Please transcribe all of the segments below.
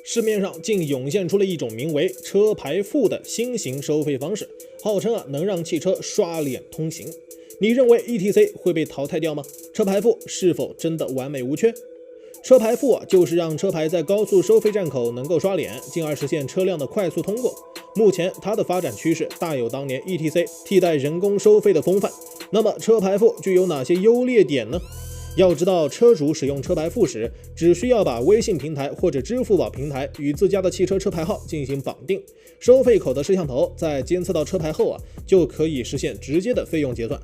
市面上竟涌现出了一种名为车牌付的新型收费方式，号称能让汽车刷脸通行。你认为 ETC 会被淘汰掉吗？车牌付是否真的完美无缺？车牌付就是让车牌在高速收费站口能够刷脸，进而实现车辆的快速通过。目前它的发展趋势大有当年 ETC 替代人工收费的风范。那么车牌付具有哪些优劣点呢？要知道，车主使用车牌付时，只需要把微信平台或者支付宝平台与自家的汽车车牌号进行绑定，收费口的摄像头在监测到车牌后就可以实现直接的费用结算。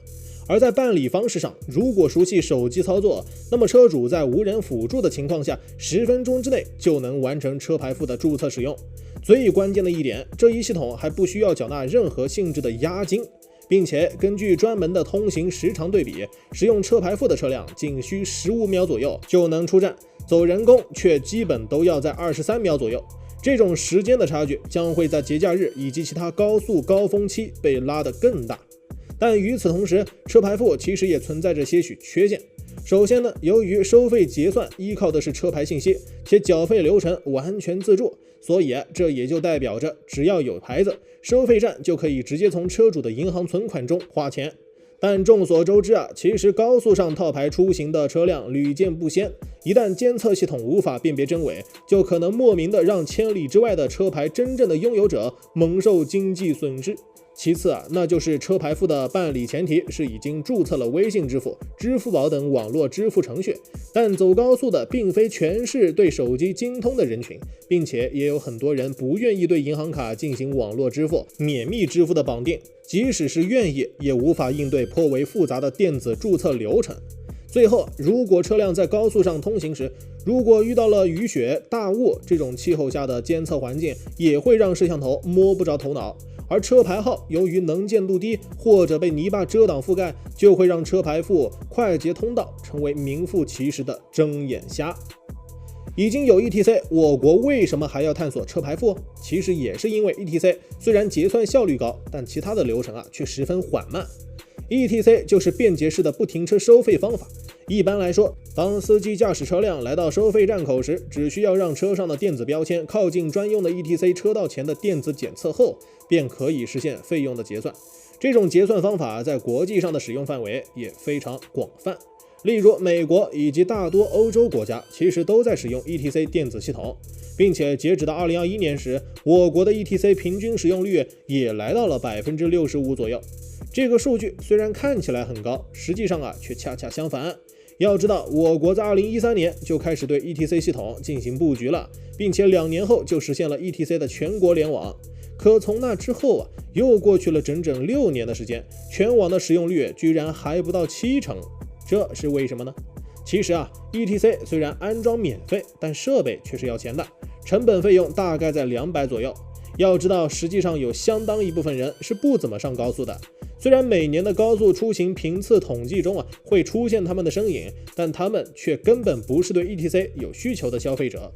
而在办理方式上，如果熟悉手机操作，那么车主在无人辅助的情况下，10分钟之内就能完成车牌付的注册使用。最关键的一点，这一系统还不需要缴纳任何性质的押金，并且根据专门的通行时长对比，使用车牌付的车辆仅需15秒左右就能出站，走人工却基本都要在23秒左右。这种时间的差距将会在节假日以及其他高速高峰期被拉得更大。但与此同时，车牌付其实也存在着些许缺陷。首先呢，由于收费结算依靠的是车牌信息，且缴费流程完全自助，所以这也就代表着只要有牌子，收费站就可以直接从车主的银行存款中花钱。但众所周知其实高速上套牌出行的车辆屡见不鲜，一旦监测系统无法辨别真伪，就可能莫名的让千里之外的车牌真正的拥有者蒙受经济损失。其次那就是车牌付的办理前提是已经注册了微信支付、支付宝等网络支付程序，但走高速的并非全是对手机精通的人群，并且也有很多人不愿意对银行卡进行网络支付、免密支付的绑定，即使是愿意，也无法应对颇为复杂的电子注册流程。最后，如果车辆在高速上通行时，如果遇到了雨雪、大雾这种气候下的监测环境，也会让摄像头摸不着头脑。而车牌号由于能见度低或者被泥巴遮挡覆盖，就会让车牌付快捷通道成为名副其实的睁眼瞎。已经有 ETC， 我国为什么还要探索车牌付？其实也是因为 ETC 虽然结算效率高，但其他的流程却十分缓慢。ETC 就是便捷式的不停车收费方法。一般来说，当司机驾驶车辆来到收费站口时，只需要让车上的电子标签靠近专用的 ETC 车道前的电子检测后，便可以实现费用的结算。这种结算方法在国际上的使用范围也非常广泛，例如美国以及大多欧洲国家其实都在使用 ETC 电子系统，并且截止到2021年时，我国的 ETC 平均使用率也来到了 65% 左右。这个数据虽然看起来很高，实际上却恰恰相反。要知道，我国在2013年就开始对 ETC 系统进行布局了，并且2年后就实现了 ETC 的全国联网。可从那之后又过去了整整6年的时间，全网的使用率居然还不到70%，这是为什么呢？其实ETC 虽然安装免费，但设备却是要钱的，成本费用大概在200左右。要知道，实际上有相当一部分人是不怎么上高速的。虽然每年的高速出行频次统计中会出现他们的身影，但他们却根本不是对 ETC 有需求的消费者。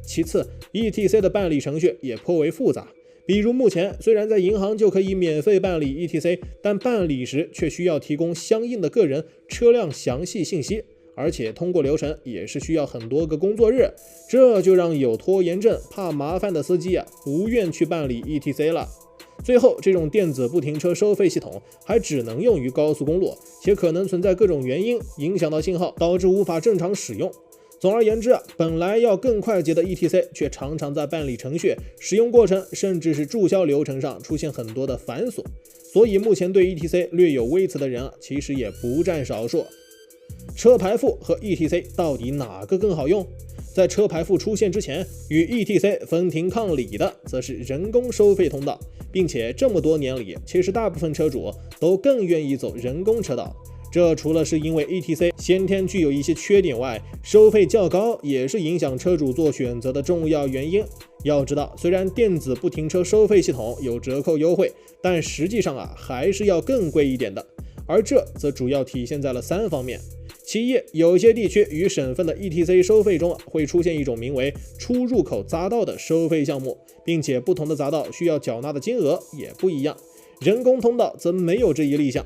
其次， ETC 的办理程序也颇为复杂，比如目前虽然在银行就可以免费办理 ETC， 但办理时却需要提供相应的个人车辆详细信息，而且通过流程也是需要很多个工作日，这就让有拖延症、怕麻烦的司机不愿去办理 ETC 了。最后，这种电子不停车收费系统还只能用于高速公路，且可能存在各种原因影响到信号，导致无法正常使用。总而言之本来要更快捷的 ETC 却常常在办理程序、使用过程甚至是注销流程上出现很多的繁琐，所以目前对 ETC 略有微词的人其实也不占少数。车牌付和 ETC 到底哪个更好用？在车牌付出现之前，与 ETC 分庭抗礼的则是人工收费通道，并且这么多年里，其实大部分车主都更愿意走人工车道。这除了是因为 ETC 先天具有一些缺点外，收费较高也是影响车主做选择的重要原因。要知道，虽然电子不停车收费系统有折扣优惠，但实际上还是要更贵一点的，而这则主要体现在了3方面。其一，有些地区与省份的 ETC 收费中会出现一种名为出入口匝道的收费项目，并且不同的匝道需要缴纳的金额也不一样，人工通道则没有这一例项。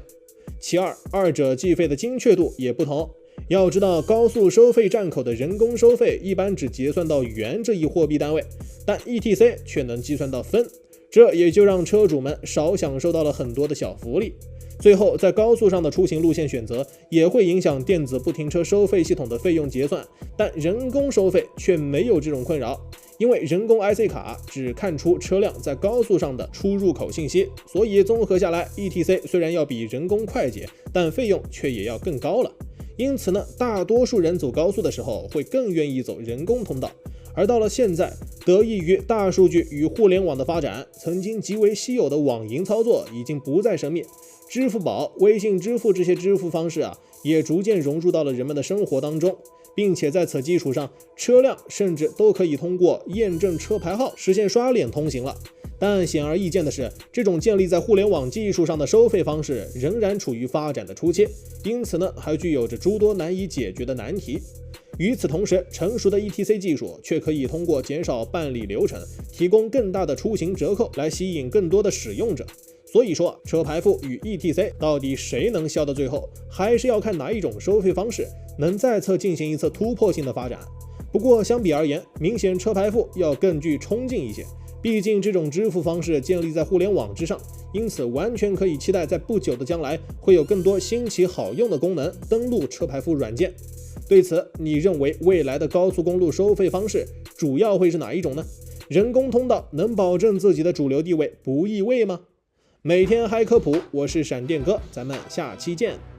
其二，二者计费的精确度也不同。要知道，高速收费站口的人工收费一般只结算到元这一货币单位，但 ETC 却能计算到分，这也就让车主们少享受到了很多的小福利。最后，在高速上的出行路线选择也会影响电子不停车收费系统的费用结算，但人工收费却没有这种困扰，因为人工 IC 卡只看出车辆在高速上的出入口信息，所以综合下来 ，ETC 虽然要比人工快捷，但费用却也要更高了。因此呢，大多数人走高速的时候会更愿意走人工通道。而到了现在，得益于大数据与互联网的发展，曾经极为稀有的网银操作已经不再生灭，支付宝、微信支付这些支付方式也逐渐融入到了人们的生活当中，并且在此基础上，车辆甚至都可以通过验证车牌号实现刷脸通行了。但显而易见的是，这种建立在互联网技术上的收费方式仍然处于发展的初期，因此呢，还具有着诸多难以解决的难题。与此同时，成熟的 ETC 技术却可以通过减少办理流程，提供更大的出行折扣来吸引更多的使用者。所以说，车牌付与 ETC 到底谁能笑到最后，还是要看哪一种收费方式能再次进行一次突破性的发展。不过相比而言，明显车牌付要更具冲劲一些，毕竟这种支付方式建立在互联网之上，因此完全可以期待在不久的将来会有更多新奇好用的功能登录车牌付软件。对此，你认为未来的高速公路收费方式主要会是哪一种呢？人工通道能保证自己的主流地位不易位吗？每天嗨科普，我是闪电哥，咱们下期见。